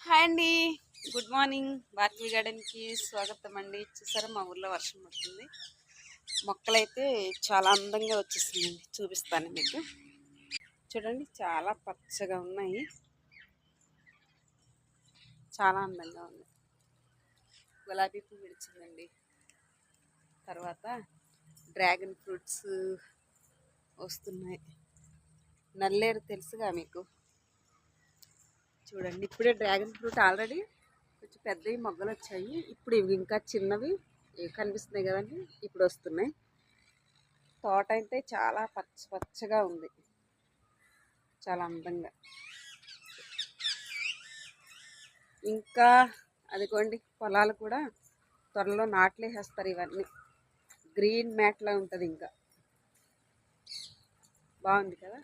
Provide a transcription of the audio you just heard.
Hi అండి. Good morning. భారతీయ గార్డెన్కి స్వాగతం అండి. చూసారా మా ఊర్లో వర్షం పడుతుంది. మొక్కలైతే చాలా అందంగా వచ్చేసిందండి. చూపిస్తాను మీకు. చూడండి చాలా పచ్చగా ఉన్నాయి. చాలా అందంగా ఉంది. గులాబీ పువ్వు విడిచిందండి. తర్వాత డ్రాగన్ ఫ్రూట్స్ వస్తున్నాయి. నల్లేరు తెలుసుగా మీకు. చూడండి ఇప్పుడే డ్రాగన్ ఫ్రూట్ ఆల్రెడీ కొంచెం పెద్దవి మొగ్గలు వచ్చాయి. ఇప్పుడు ఇవి ఇంకా చిన్నవి కనిపిస్తున్నాయి కదండి, ఇప్పుడు వస్తున్నాయి. తోట అయితే చాలా పచ్చగా ఉంది, చాలా అందంగా. ఇంకా అదిగోండి పొలాలు కూడా త్వరలో నాట్లేసేస్తారు. ఇవన్నీ గ్రీన్ మ్యాట్లా ఉంటుంది. ఇంకా బాగుంది కదా.